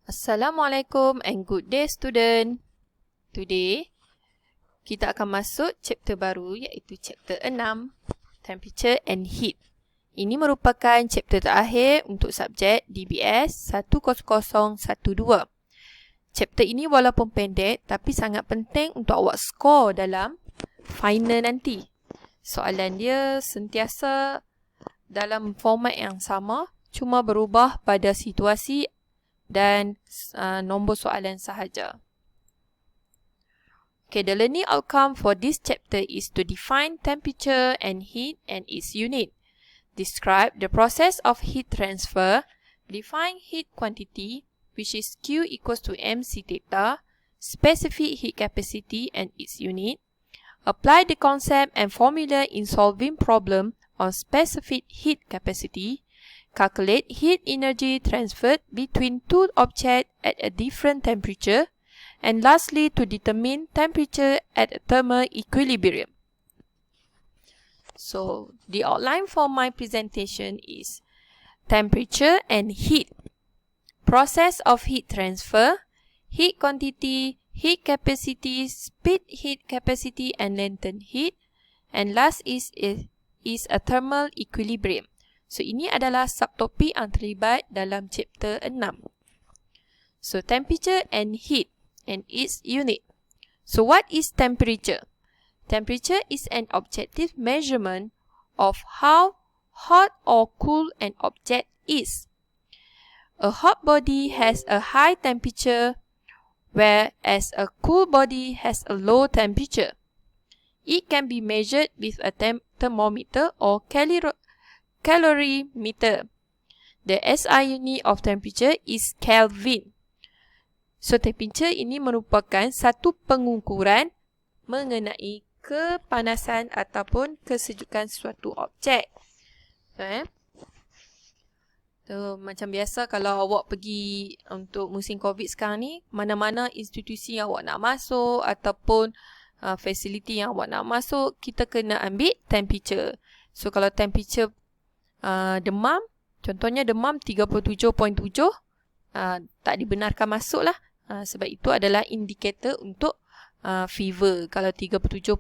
Assalamualaikum and good day student. Today, kita akan masuk chapter baru iaitu chapter 6, Temperature and Heat. Ini merupakan chapter terakhir untuk subjek DBS 10012. Chapter ini walaupun pendek tapi sangat penting untuk awak skor dalam final nanti. Soalan dia sentiasa dalam format yang sama, cuma berubah pada situasi dan nombor soalan sahaja. Okay, the learning outcome for this chapter is to define temperature and heat and its unit. Describe the process of heat transfer. Define heat quantity, which is Q equals to mc theta. Specific heat capacity and its unit. Apply the concept and formula in solving problem on specific heat capacity. Calculate heat energy transferred between two objects at a different temperature. And lastly, to determine temperature at a thermal equilibrium. So, the outline for my presentation is temperature and heat. Process of heat transfer, heat quantity, heat capacity, speed heat capacity and latent heat. And last is a thermal equilibrium. So, ini adalah subtopik yang terlibat dalam chapter 6. So, temperature and heat and its unit. So, what is temperature? Temperature is an objective measurement of how hot or cool an object is. A hot body has a high temperature, whereas a cool body has a low temperature. It can be measured with a thermometer or calorimeter. The SI unit of temperature is Kelvin. So, temperature ini merupakan satu pengukuran mengenai kepanasan ataupun kesejukan suatu objek. So, macam biasa kalau awak pergi untuk musim COVID sekarang ni, mana-mana institusi yang awak nak masuk ataupun fasiliti yang awak nak masuk, kita kena ambil temperature. So, kalau temperature demam, contohnya demam 37.7, tak dibenarkan masuk lah. Sebab itu adalah indikator untuk fever. Kalau 37.5,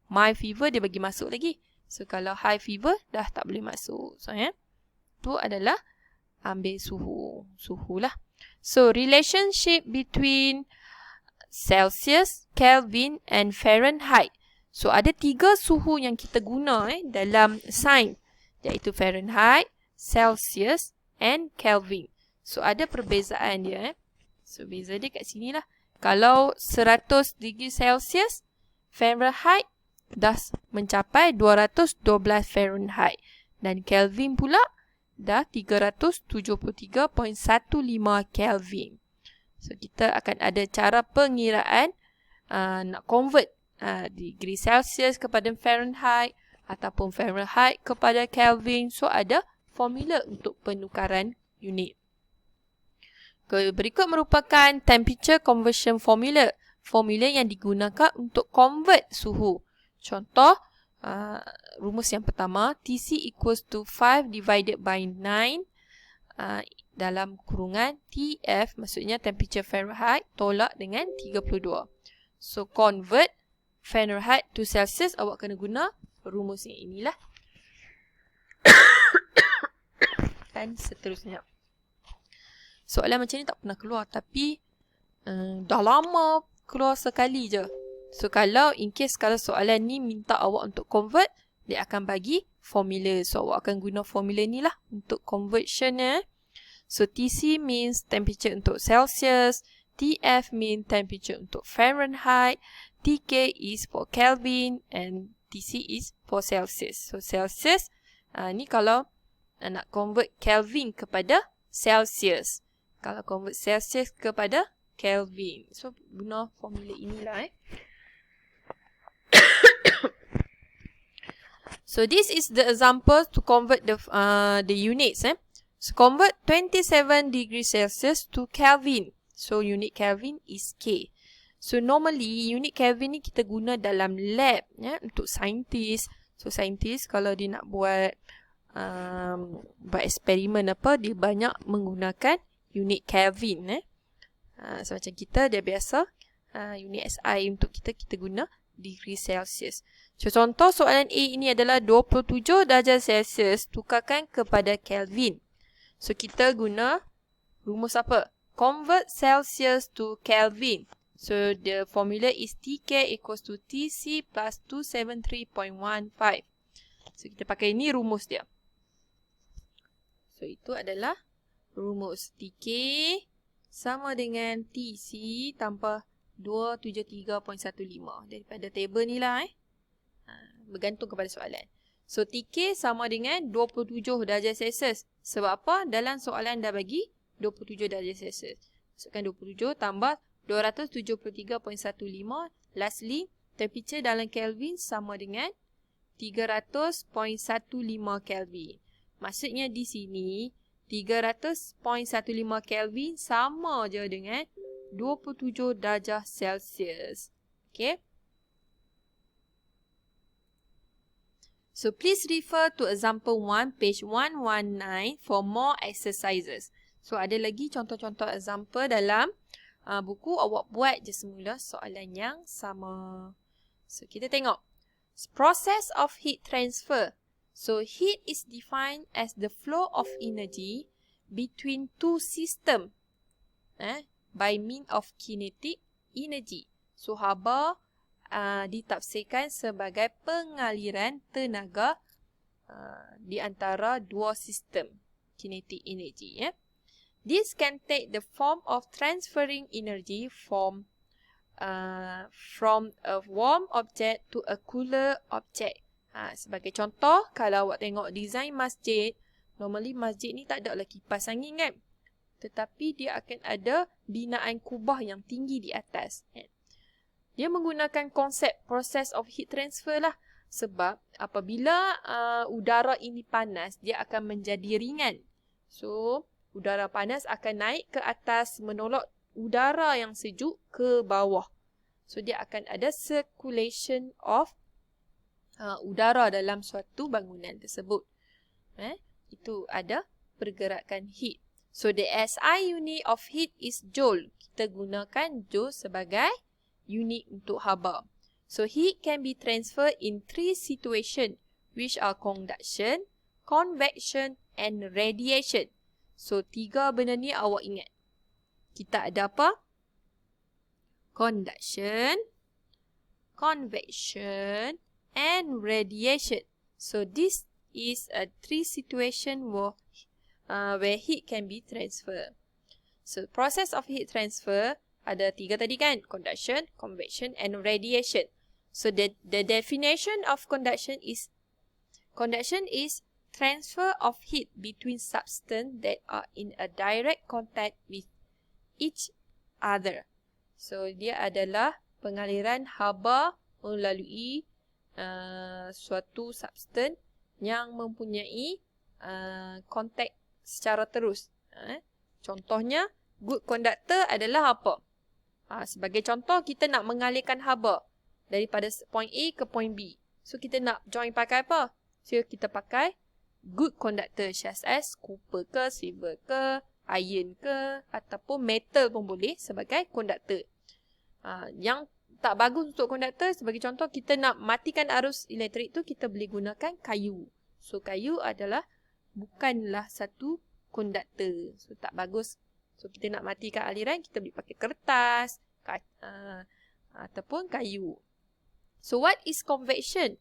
mild fever dia bagi masuk lagi. So, kalau high fever dah tak boleh masuk. So, itu adalah ambil suhu lah. So, relationship between Celsius, Kelvin and Fahrenheit. So, ada 3 suhu yang kita guna dalam sains, iaitu Fahrenheit, Celsius and Kelvin. So, ada perbezaan dia. So, beza dia kat sini lah. Kalau 100 degree Celsius, Fahrenheit dah mencapai 212 Fahrenheit. Dan Kelvin pula dah 373.15 Kelvin. So, kita akan ada cara pengiraan nak convert degree Celsius kepada Fahrenheit ataupun Fahrenheit kepada Kelvin. So, ada formula untuk penukaran unit. Berikut merupakan temperature conversion formula. Formula yang digunakan untuk convert suhu. Contoh, rumus yang pertama, TC equals to 5 divided by 9 dalam kurungan TF, maksudnya temperature Fahrenheit, tolak dengan 32. So, convert Fahrenheit to Celsius, awak kena guna rumus yang inilah. Dan seterusnya. Soalan macam ni tak pernah keluar, tapi dah lama keluar sekali je. So, kalau in case kalau soalan ni minta awak untuk convert, dia akan bagi formula. So, awak akan guna formula ni lah untuk conversion. So, TC means temperature untuk Celsius, TF means temperature untuk Fahrenheit, TK is for Kelvin and TC is for Celsius. So, Celsius ni kalau nak convert Kelvin kepada Celsius. Kalau convert Celsius kepada Kelvin. So, guna formula inilah. So, this is the example to convert the units. So, convert 27 degrees Celsius to Kelvin. So, unit Kelvin is K. So, normally, unit Kelvin ni kita guna dalam lab untuk saintis. So, saintis kalau dia nak buat eksperimen apa, dia banyak menggunakan unit Kelvin. So macam kita dia biasa unit SI untuk kita guna degree Celsius. So contoh soalan A ini adalah 27 darjah Celsius tukarkan kepada Kelvin. So kita guna rumus apa? Convert Celsius to Kelvin. So the formula is TK equals to TC plus 273.15. So kita pakai ini rumus dia. So itu adalah rumus TK sama dengan TC tambah 273.15 daripada table ni lah bergantung kepada soalan. So TK sama dengan 27 darjah Celsius. Sebab apa? Dalam soalan dah bagi 27 darjah Celsius. Masukkan 27 tambah 273.15. Lastly, temperature dalam Kelvin sama dengan 300.15 Kelvin. Maksudnya di sini 300.15 Kelvin sama je dengan 27 darjah Celsius. Okay. So please refer to example 1, page 119 for more exercises. So ada lagi contoh-contoh example dalam buku. Awak buat je semula soalan yang sama. So kita tengok. Process of heat transfer. So heat is defined as the flow of energy between two systems by means of kinetic energy. So haba ditafsirkan sebagai pengaliran tenaga di antara dua sistem kinetic energy. This can take the form of transferring energy from a warm object to a cooler object. Sebagai contoh, kalau awak tengok design masjid, normally masjid ni tak ada lah kipas angin kan? Tetapi dia akan ada binaan kubah yang tinggi di atas. Dia menggunakan konsep process of heat transfer lah. Sebab apabila udara ini panas, dia akan menjadi ringan. So, udara panas akan naik ke atas menolak udara yang sejuk ke bawah. So, dia akan ada circulation of udara dalam suatu bangunan tersebut. Itu ada pergerakan heat. So, the SI unit of heat is joule. Kita gunakan joule sebagai unit untuk haba. So, heat can be transferred in three situations, which are conduction, convection, and radiation. So, tiga benda ni awak ingat. Kita ada apa? Conduction, convection, and radiation. So, this is a three situation where heat can be transferred. So, process of heat transfer ada tiga tadi kan? Conduction, convection, and radiation. So, the definition of conduction is transfer of heat between substances that are in a direct contact with each other. So, dia adalah pengaliran haba melalui suatu substans yang mempunyai kontak secara terus. Contohnya, good conductor adalah apa? Sebagai contoh, kita nak mengalirkan haba daripada point A ke point B. So, kita nak join pakai apa? So, kita pakai good conductor such as copper ke, silver ke, iron ke, ataupun metal pun boleh sebagai conductor. Yang tak bagus untuk konduktor, sebagai contoh, kita nak matikan arus elektrik tu, kita boleh gunakan kayu. So, kayu adalah bukanlah satu konduktor. So, tak bagus. So, kita nak matikan aliran, kita boleh pakai kertas ataupun kayu. So, what is convection?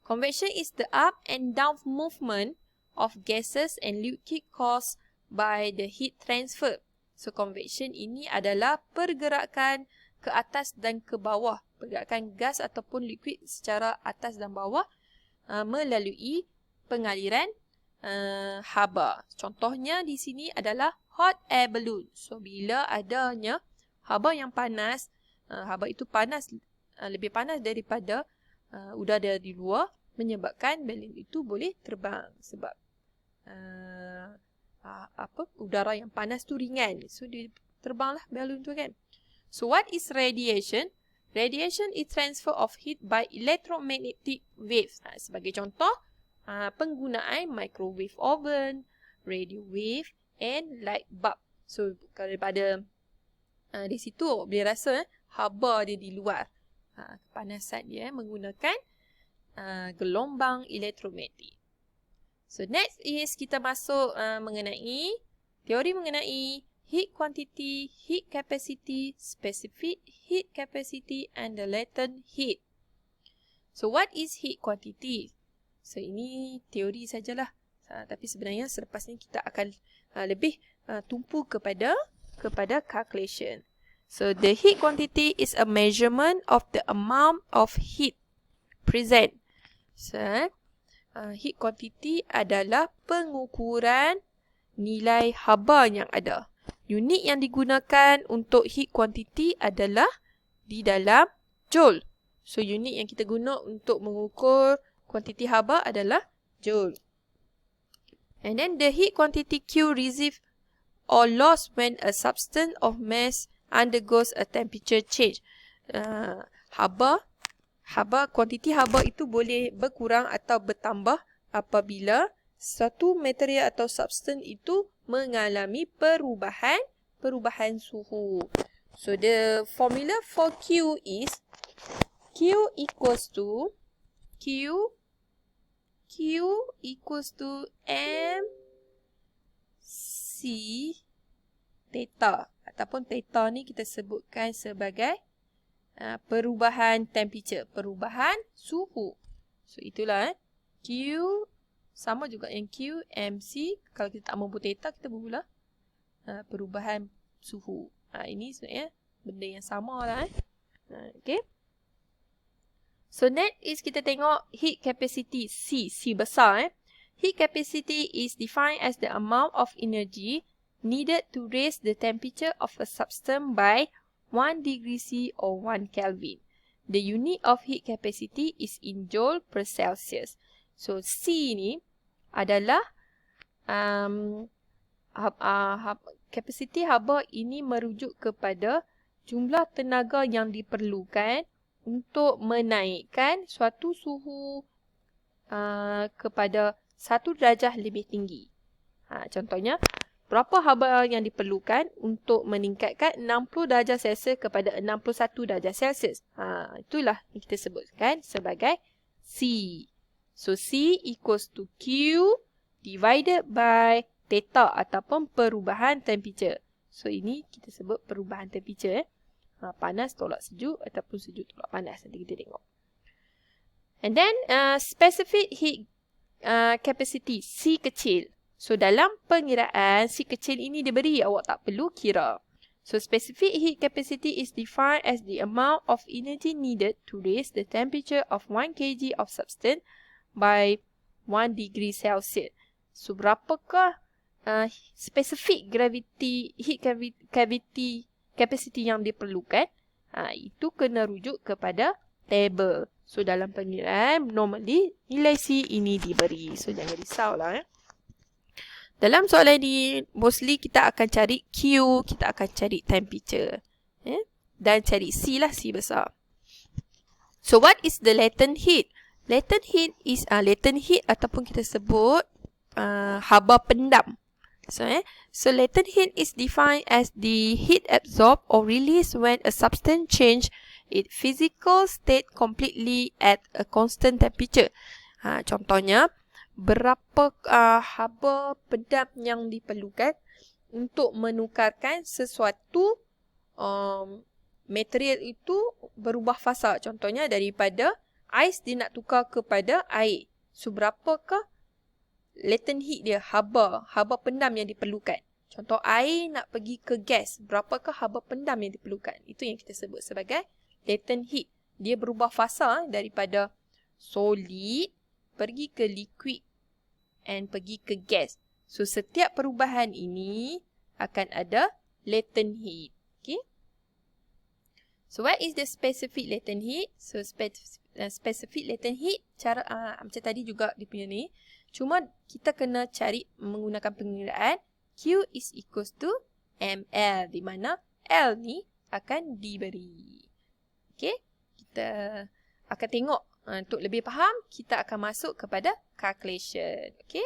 Convection is the up and down movement of gases and liquid caused by the heat transfer. So, convection ini adalah pergerakan ke atas dan ke bawah. Pergerakan gas ataupun liquid secara atas dan bawah melalui pengaliran haba. Contohnya di sini adalah hot air balloon. So, bila adanya haba yang panas, haba itu panas, lebih panas daripada udara di luar, menyebabkan balon itu boleh terbang. Sebab udara yang panas tu ringan. So, dia terbanglah balon tu kan. So, what is radiation? Radiation is transfer of heat by electromagnetic waves. Sebagai contoh, penggunaan microwave oven, radio wave, and light bulb. So daripada di situ boleh rasa haba dia di luar. Kepanasan dia menggunakan gelombang elektromagnetik. So next is kita masuk mengenai teori mengenai heat quantity, heat capacity, specific heat capacity and the latent heat. So what is heat quantity? So ini teori sajalah. Tapi sebenarnya selepas ni kita akan lebih tumpu kepada calculation. So the heat quantity is a measurement of the amount of heat present. So heat quantity adalah pengukuran nilai haba yang ada. Unit yang digunakan untuk heat quantity adalah di dalam joule. So unit yang kita guna untuk mengukur kuantiti haba adalah joule. And then the heat quantity Q received or lost when a substance of mass undergoes a temperature change. Kuantiti haba itu boleh berkurang atau bertambah apabila satu material atau substance itu mengalami perubahan suhu. So the formula for Q is Q equals to MC theta, ataupun theta ni kita sebutkan sebagai perubahan temperature, perubahan suhu. So itulah Q sama juga yang Q MC. Kalau kita tak mampu theta, kita bermula perubahan suhu. Ini sebenarnya benda yang sama lah. Okay. So next is kita tengok heat capacity C besar. Heat capacity is defined as the amount of energy needed to raise the temperature of a substance by 1 degree C or 1 Kelvin. The unit of heat capacity is in joule per Celsius. So C ni adalah kapasiti haba ini merujuk kepada jumlah tenaga yang diperlukan untuk menaikkan suatu suhu kepada 1 darjah lebih tinggi. Contohnya, berapa haba yang diperlukan untuk meningkatkan 60 darjah Celsius kepada 61 darjah Celsius. Itulah yang kita sebutkan sebagai C. So, C equals to Q divided by theta ataupun perubahan temperature. So, ini kita sebut perubahan temperature. Panas tolak sejuk ataupun sejuk tolak panas. Nanti kita tengok. And then, specific heat capacity C kecil. So, dalam pengiraan C kecil ini diberi, awak tak perlu kira. So, specific heat capacity is defined as the amount of energy needed to raise the temperature of 1 kg of substance by 1 degree Celsius. So, berapakah specific heat capacity yang diperlukan? Itu kena rujuk kepada table. So, dalam pengiraan, normally nilai C ini diberi. So, jangan risaulah. Dalam soalan ini, mostly kita akan cari Q, kita akan cari temperature. Dan cari C lah, C besar. So, what is the latent heat? Latent heat is latent heat ataupun kita sebut haba pendam. So latent heat is defined as the heat absorbed or released when a substance change its physical state completely at a constant temperature. Contohnya, berapa haba pendam yang diperlukan untuk menukarkan sesuatu material itu berubah fasa. Contohnya, daripada ais dia nak tukar kepada air. So, berapakah latent heat dia, haba pendam yang diperlukan? Contoh, air nak pergi ke gas, berapakah haba pendam yang diperlukan? Itu yang kita sebut sebagai latent heat. Dia berubah fasa daripada solid pergi ke liquid and pergi ke gas. So, setiap perubahan ini akan ada latent heat. Okay? So, what is the specific latent heat? So, specific latent heat, cara macam tadi juga dia punya ni. Cuma kita kena cari menggunakan pengiraan Q is equals to ml, di mana L ni akan diberi. Okay? Kita akan tengok untuk lebih faham, kita akan masuk kepada calculation. Okay?